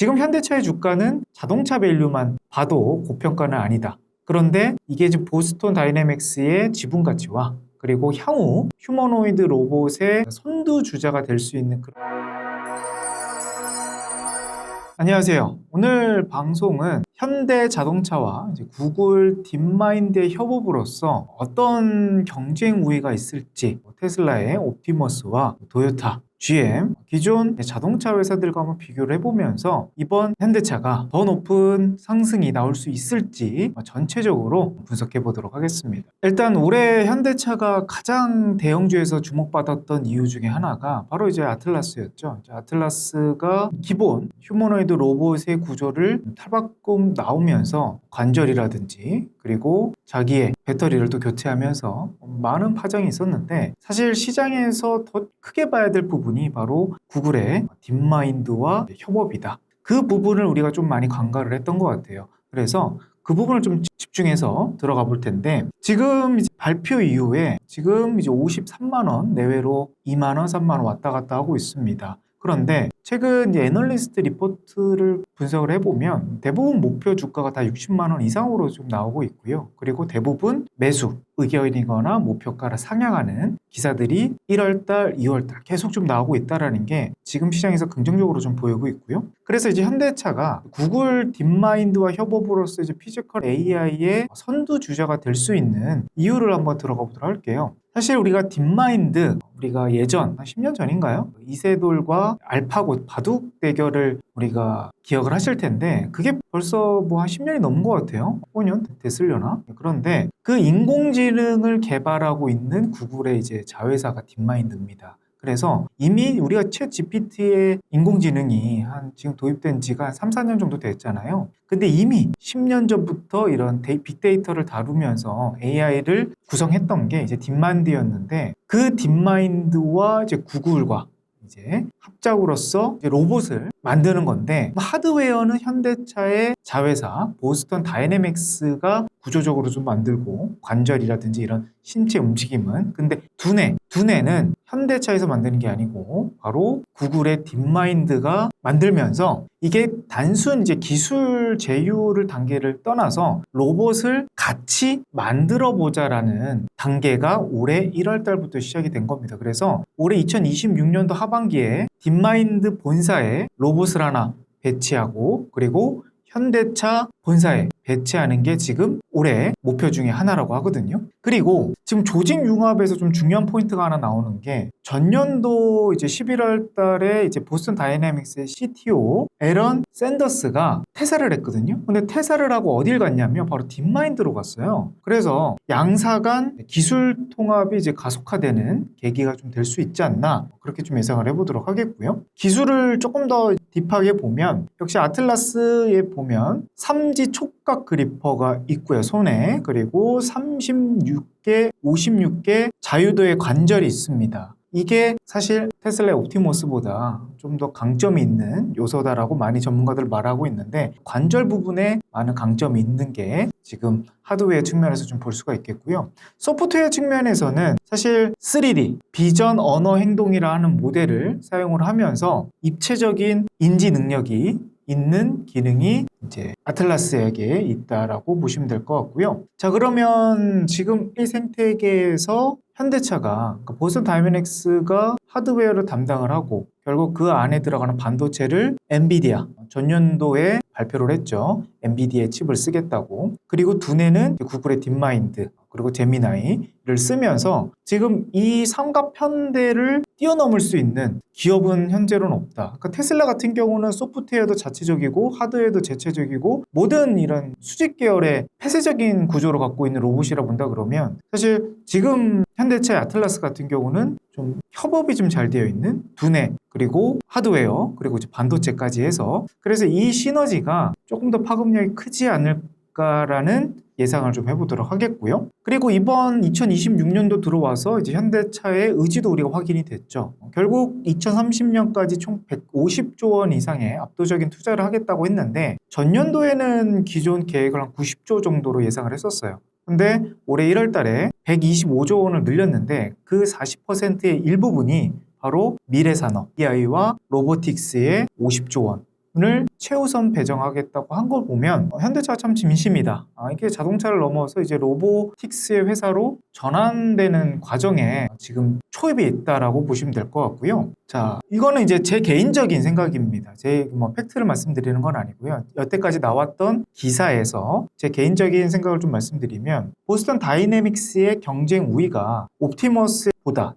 지금 현대차의 주가는 자동차 밸류만 봐도 고평가는 아니다. 그런데 이게 지금 보스턴 다이내믹스의 지분 가치와 그리고 향후 휴머노이드 로봇의 선두주자가 될 수 있는 그런... 안녕하세요. 오늘 방송은 현대자동차와 이제 구글 딥마인드의 협업으로서 어떤 경쟁 우위가 있을지, 테슬라의 옵티머스와 토요타, GM, 기존 자동차 회사들과 한번 비교를 해보면서 이번 현대차가 더 높은 상승이 나올 수 있을지 전체적으로 분석해 보도록 하겠습니다. 일단 올해 현대차가 가장 대형주에서 주목받았던 이유 중에 하나가 바로 이제 아틀라스였죠. 아틀라스가 기본 휴머노이드 로봇의 구조를 탈바꿈 나오면서 관절이라든지 그리고 자기의 배터리를 또 교체하면서 많은 파장이 있었는데, 사실 시장에서 더 크게 봐야 될 부분이 바로 구글의 딥마인드와 협업이다. 그 부분을 우리가 좀 많이 간과를 했던 것 같아요. 그래서 그 부분을 좀 집중해서 들어가 볼 텐데, 지금 이제 발표 이후에 지금 이제 53만 원 내외로 2만 원, 3만 원 왔다 갔다 하고 있습니다. 그런데 최근 이제 애널리스트 리포트를 분석을 해보면 대부분 목표 주가가 다 60만 원 이상으로 좀 나오고 있고요. 그리고 대부분 매수 의견이거나 목표가를 상향하는 기사들이 1월달, 2월달 계속 좀 나오고 있다는 게 지금 시장에서 긍정적으로 좀 보이고 있고요. 그래서 이제 현대차가 구글 딥마인드와 협업으로서 이제 피지컬 AI의 선두 주자가 될 수 있는 이유를 한번 들어가 보도록 할게요. 사실 우리가 딥마인드, 우리가 예전 한 10년 전인가요? 이세돌과 알파고 바둑 대결을 우리가 기억을 하실 텐데, 그게 벌써 뭐 한 10년이 넘은 것 같아요. 5년 됐으려나? 그런데 그 인공지능을 개발하고 있는 구글의 이제 자회사가 딥마인드입니다. 그래서 이미 우리가 챗 GPT의 인공지능이 지금 도입된 지가 한 3, 4년 정도 됐잖아요. 근데 이미 10년 전부터 이런 빅데이터를 다루면서 AI를 구성했던 게 이제 딥마인드였는데, 그 딥마인드와 이제 구글과 이제 합작으로서 이제 로봇을 만드는 건데, 하드웨어는 현대차의 자회사 보스턴 다이내믹스가 구조적으로 좀 만들고, 관절이라든지 이런 신체 움직임은, 근데 두뇌는 현대차에서 만드는 게 아니고 바로 구글의 딥마인드가 만들면서, 이게 단순 이제 기술 제휴를 단계를 떠나서 로봇을 같이 만들어 보자라는 단계가 올해 1월 달부터 시작이 된 겁니다. 그래서 올해 2026년도 하반기에 딥마인드 본사에 로봇을 하나 배치하고, 그리고 현대차 본사에 배치하는 게 지금 올해 목표 중에 하나라고 하거든요. 그리고 지금 조직 융합에서 좀 중요한 포인트가 하나 나오는 게, 전년도 이제 11월 달에 이제 보스턴 다이내믹스의 CTO 에런 샌더스가 퇴사를 했거든요. 근데 퇴사를 하고 어딜 갔냐면 바로 딥마인드로 갔어요. 그래서 양사 간 기술 통합이 이제 가속화되는 계기가 좀 될 수 있지 않나, 그렇게 좀 예상을 해보도록 하겠고요. 기술을 조금 더 딥하게 보면 역시 아틀라스에 보면 3지 촉각 그리퍼가 있고요, 손에. 그리고 36개, 56개 자유도의 관절이 있습니다. 이게 사실 테슬라의 옵티머스보다 좀 더 강점이 있는 요소다라고 많이 전문가들 말하고 있는데, 관절 부분에 많은 강점이 있는 게 지금 하드웨어 측면에서 좀 볼 수가 있겠고요. 소프트웨어 측면에서는 사실 3D, 비전 언어 행동이라 하는 모델을 사용을 하면서 입체적인 인지 능력이 있는 기능이 이제 아틀라스에게 있다라고 보시면 될 것 같고요. 자, 그러면 지금 이 생태계에서 현대차가, 그러니까 보스턴 다이내믹스가 하드웨어를 담당을 하고 결국 그 안에 들어가는 반도체를 엔비디아, 전년도에 발표를 했죠. 엔비디아의 칩을 쓰겠다고. 그리고 두뇌는 구글의 딥마인드, 그리고 제미나이를 쓰면서 지금 이 삼각편대를 뛰어넘을 수 있는 기업은 현재로는 없다. 그러니까 테슬라 같은 경우는 소프트웨어도 자체적이고 하드웨어도 자체적이고 모든 이런 수직 계열의 폐쇄적인 구조를 갖고 있는 로봇이라 본다 그러면, 사실 지금 현대차의 아틀라스 같은 경우는 좀 협업이 좀 잘 되어 있는 두뇌, 그리고 하드웨어, 그리고 이제 반도체까지 해서, 그래서 이 시너지가 조금 더 파급력이 크지 않을까라는 예상을 좀 해보도록 하겠고요. 그리고 이번 2026년도 들어와서 이제 현대차의 의지도 우리가 확인이 됐죠. 결국 2030년까지 총 150조 원 이상의 압도적인 투자를 하겠다고 했는데, 전년도에는 기존 계획을 한 90조 정도로 예상을 했었어요. 근데 올해 1월 달에 125조 원을 늘렸는데, 그 40%의 일부분이 바로 미래산업, AI와 로보틱스의 50조 원, 부분을 최우선 배정하겠다고 한 걸 보면 현대차가 참 진심이다. 이게 자동차를 넘어서 이제 로보틱스의 회사로 전환되는 과정에 지금 초입에 있다라고 보시면 될 것 같고요. 자, 이거는 이제 제 개인적인 생각입니다. 제 팩트를 말씀드리는 건 아니고요. 여태까지 나왔던 기사에서 제 개인적인 생각을 좀 말씀드리면 보스턴 다이내믹스의 경쟁 우위가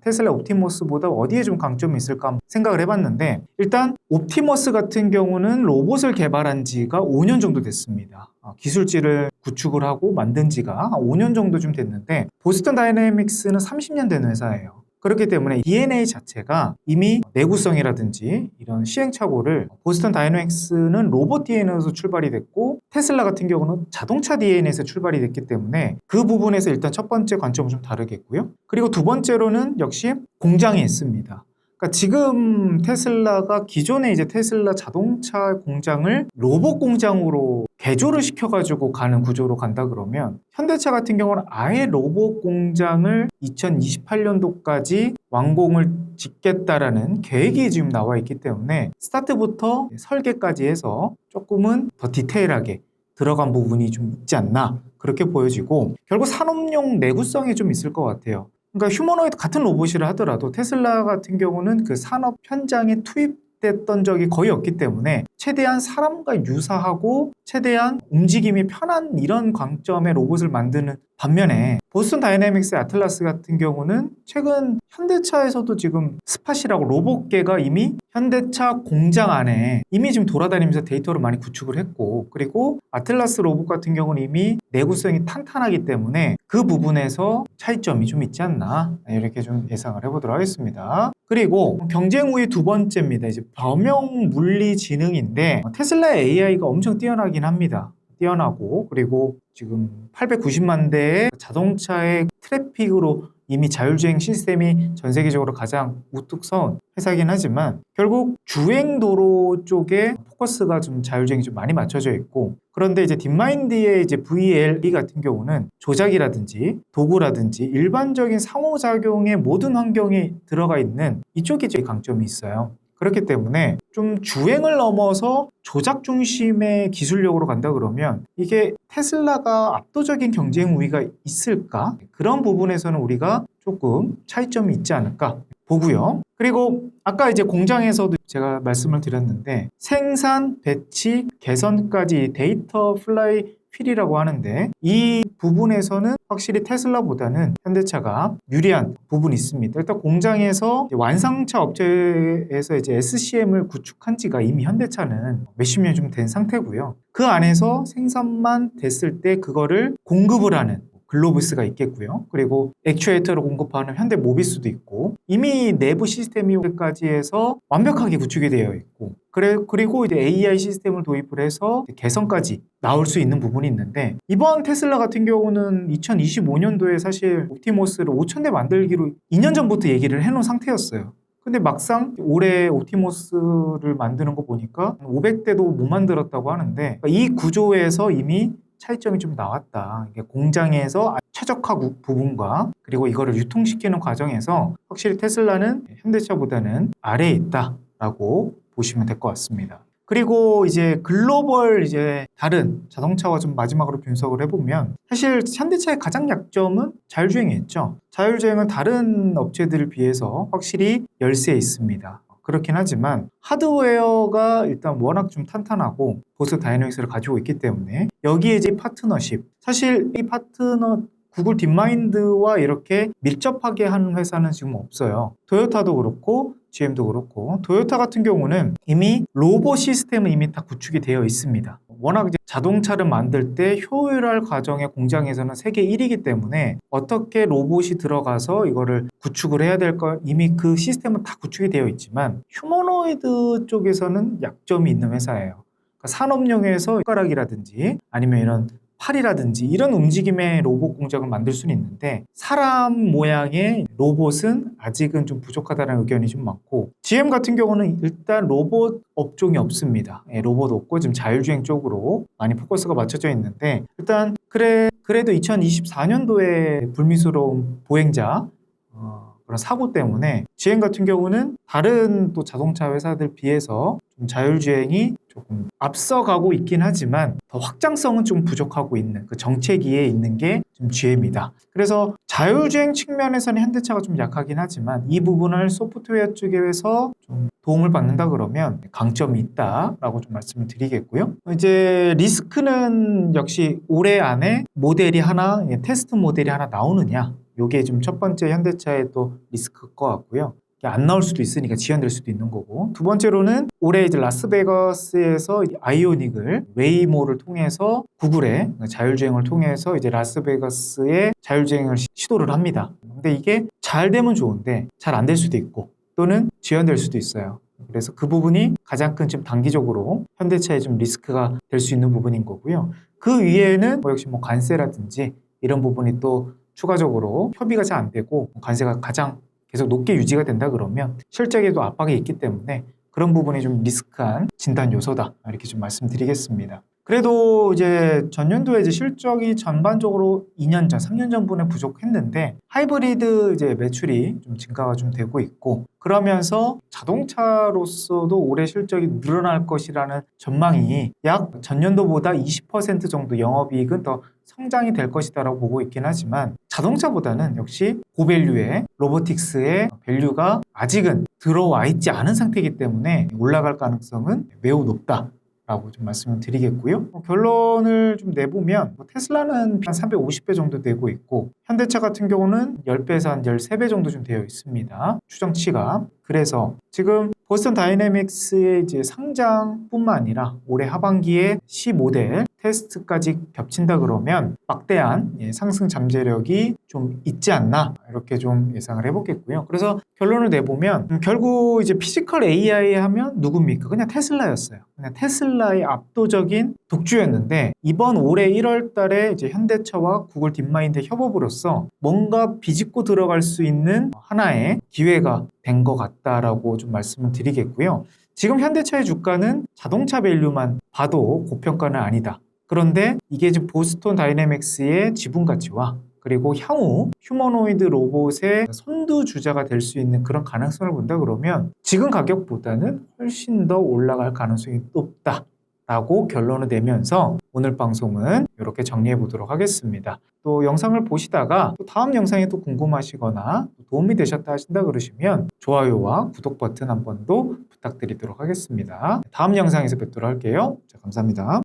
테슬라 옵티머스보다 어디에 좀 강점이 있을까 생각을 해봤는데, 일단 옵티머스 같은 경우는 로봇을 개발한 지가 5년 정도 됐습니다. 기술지를 구축을 하고 만든 지가 5년 정도 좀 됐는데, 보스턴 다이내믹스는 30년 된 회사예요. 그렇기 때문에 DNA 자체가 이미 내구성이라든지 이런 시행착오를, 보스턴 다이내믹스는 로봇 DNA에서 출발이 됐고 테슬라 같은 경우는 자동차 DNA에서 출발이 됐기 때문에 그 부분에서 일단 첫 번째 관점은 좀 다르겠고요. 그리고 두 번째로는 역시 공장이 있습니다. 그러니까 지금 테슬라가 기존에 이제 테슬라 자동차 공장을 로봇 공장으로 개조를 시켜가지고 가는 구조로 간다 그러면, 현대차 같은 경우는 아예 로봇 공장을 2028년도까지 완공을 짓겠다라는 계획이 지금 나와 있기 때문에 스타트부터 설계까지 해서 조금은 더 디테일하게 들어간 부분이 좀 있지 않나 그렇게 보여지고, 결국 산업용 내구성이 좀 있을 것 같아요. 그러니까 휴머노이드 같은 로봇이라 하더라도 테슬라 같은 경우는 그 산업 현장에 투입됐던 적이 거의 없기 때문에 최대한 사람과 유사하고 최대한 움직임이 편한 이런 강점의 로봇을 만드는 반면에, 보스턴 다이내믹스의 아틀라스 같은 경우는 최근 현대차에서도 지금 스팟이라고 로봇계가 이미 현대차 공장 안에 이미 지금 돌아다니면서 데이터를 많이 구축을 했고, 그리고 아틀라스 로봇 같은 경우는 이미 내구성이 탄탄하기 때문에 그 부분에서 차이점이 좀 있지 않나 이렇게 좀 예상을 해보도록 하겠습니다. 그리고 경쟁 우위 두 번째입니다. 이제 범용 물리 지능인데, 테슬라의 AI가 엄청 뛰어나긴 합니다. 뛰어나고, 그리고 지금 890만 대의 자동차의 트래픽으로 이미 자율주행 시스템이 전 세계적으로 가장 우뚝 선 회사이긴 하지만, 결국 주행도로 쪽에 포커스가 좀 자율주행이 좀 많이 맞춰져 있고, 그런데 이제 딥마인드의 이제 VLE 같은 경우는 조작이라든지 도구라든지 일반적인 상호작용의 모든 환경에 들어가 있는 이쪽이 제 강점이 있어요. 그렇기 때문에 좀 주행을 넘어서 조작 중심의 기술력으로 간다 그러면 이게 테슬라가 압도적인 경쟁 우위가 있을까? 그런 부분에서는 우리가 조금 차이점이 있지 않을까 보고요. 그리고 아까 이제 공장에서도 제가 말씀을 드렸는데, 생산, 배치, 개선까지 데이터 플라이 휠이라고 하는데, 이 부분에서는 확실히 테슬라보다는 현대차가 유리한 부분이 있습니다. 일단 공장에서 완성차 업체에서 이제 SCM을 구축한 지가 이미 현대차는 몇십 년 좀 된 상태고요. 그 안에서 생산만 됐을 때 그거를 공급을 하는 글로브스가 있겠고요. 그리고 액추에이터를 공급하는 현대 모비스도 있고, 이미 내부 시스템까지 해서 완벽하게 구축이 되어 있고, 그리고 이제 AI 시스템을 도입을 해서 개선까지 나올 수 있는 부분이 있는데, 이번 테슬라 같은 경우는 2025년도에 사실 옵티머스를 5,000대 만들기로 2년 전부터 얘기를 해놓은 상태였어요. 근데 막상 올해 옵티머스를 만드는 거 보니까 500대도 못 만들었다고 하는데, 이 구조에서 이미 차이점이 좀 나왔다. 이게 공장에서 최적화 부분과 그리고 이거를 유통시키는 과정에서 확실히 테슬라는 현대차보다는 아래에 있다라고 보시면 될 것 같습니다. 그리고 이제 글로벌 이제 다른 자동차와 좀 마지막으로 분석을 해보면, 사실 현대차의 가장 약점은 자율주행이었죠. 자율주행은 다른 업체들을 비해서 확실히 열세에 있습니다. 그렇긴 하지만 하드웨어가 일단 워낙 좀 탄탄하고 보스턴 다이내믹스를 가지고 있기 때문에 여기에 이제 파트너십, 사실 이 파트너 구글 딥마인드와 이렇게 밀접하게 하는 회사는 지금 없어요. 토요타도 그렇고 GM도 그렇고, 토요타 같은 경우는 이미 로봇 시스템은 이미 다 구축이 되어 있습니다. 워낙 이제 자동차를 만들 때 효율화 과정의 공장에서는 세계 1위이기 때문에 어떻게 로봇이 들어가서 이거를 구축을 해야 될까, 이미 그 시스템은 다 구축이 되어 있지만 휴머노이드 쪽에서는 약점이 있는 회사예요. 그러니까 산업용에서 손가락이라든지 아니면 이런 팔이라든지 이런 움직임의 로봇 공장을 만들 수는 있는데, 사람 모양의 로봇은 아직은 좀 부족하다는 의견이 좀 많고, GM 같은 경우는 일단 로봇 업종이 없습니다. 로봇 없고 지금 자율주행 쪽으로 많이 포커스가 맞춰져 있는데, 일단 그래도 2024년도에 불미스러운 보행자 그런 사고 때문에 GM 같은 경우는 다른 또 자동차 회사들 비해서 좀 자율주행이 조금 앞서가고 있긴 하지만 더 확장성은 좀 부족하고 있는 그 정체기에 있는 게 좀 GM이다. 그래서 자율주행 측면에서는 현대차가 좀 약하긴 하지만 이 부분을 소프트웨어 쪽에서 좀 도움을 받는다 그러면 강점이 있다라고 좀 말씀을 드리겠고요. 이제 리스크는 역시 올해 안에 모델이 하나, 테스트 모델이 하나 나오느냐, 이게 좀 첫 번째 현대차의 또 리스크일 것 같고요. 안 나올 수도 있으니까 지연될 수도 있는 거고, 두 번째로는 올해 이제 라스베가스에서 아이오닉을 웨이모를 통해서 구글의 자율주행을 통해서 이제 라스베가스의 자율주행을 시도를 합니다. 근데 이게 잘 되면 좋은데 잘 안 될 수도 있고 또는 지연될 수도 있어요. 그래서 그 부분이 가장 큰 지금 단기적으로 현대차의 좀 리스크가 될 수 있는 부분인 거고요. 그 위에는 역시 관세라든지 이런 부분이 또 추가적으로 협의가 잘 안 되고 관세가 가장 계속 높게 유지가 된다 그러면 실적에도 압박이 있기 때문에 그런 부분이 좀 리스크한 진단 요소다, 이렇게 좀 말씀드리겠습니다. 그래도 이제 전년도에 이제 실적이 전반적으로 2년 전, 3년 전분에 부족했는데 하이브리드 이제 매출이 좀 증가가 좀 되고 있고, 그러면서 자동차로서도 올해 실적이 늘어날 것이라는 전망이 약 전년도보다 20% 정도 영업이익은 더 성장이 될 것이다라고 보고 있긴 하지만, 자동차보다는 역시 고밸류의 로보틱스의 밸류가 아직은 들어와 있지 않은 상태이기 때문에 올라갈 가능성은 매우 높다 라고 좀 말씀을 드리겠고요. 결론을 좀 내보면 테슬라는 한 350배 정도 되고 있고, 현대차 같은 경우는 10배에서 한 13배 정도 좀 되어 있습니다. 추정치가. 그래서 지금 보스턴 다이내믹스의 이제 상장뿐만 아니라 올해 하반기에 C 모델 테스트까지 겹친다 그러면 막대한 상승 잠재력이 좀 있지 않나, 이렇게 좀 예상을 해보겠고요. 그래서 결론을 내보면 결국 이제 피지컬 AI 하면 누굽니까? 그냥 테슬라였어요. 그냥 테슬라의 압도적인 독주였는데, 이번 올해 1월 달에 이제 현대차와 구글 딥마인드 협업으로서 뭔가 비집고 들어갈 수 있는 하나의 기회가 된 것 같다라고 좀 말씀을 드리겠고요. 지금 현대차의 주가는 자동차 밸류만 봐도 고평가는 아니다. 그런데 이게 지금 보스턴 다이내믹스의 지분 가치와 그리고 향후 휴머노이드 로봇의 선두주자가 될 수 있는 그런 가능성을 본다 그러면 지금 가격보다는 훨씬 더 올라갈 가능성이 높다라고 결론을 내면서 오늘 방송은 이렇게 정리해 보도록 하겠습니다. 또 영상을 보시다가 또 다음 영상이 또 궁금하시거나 도움이 되셨다 하신다 그러시면 좋아요와 구독 버튼 한 번 더 부탁드리도록 하겠습니다. 다음 영상에서 뵙도록 할게요. 자, 감사합니다.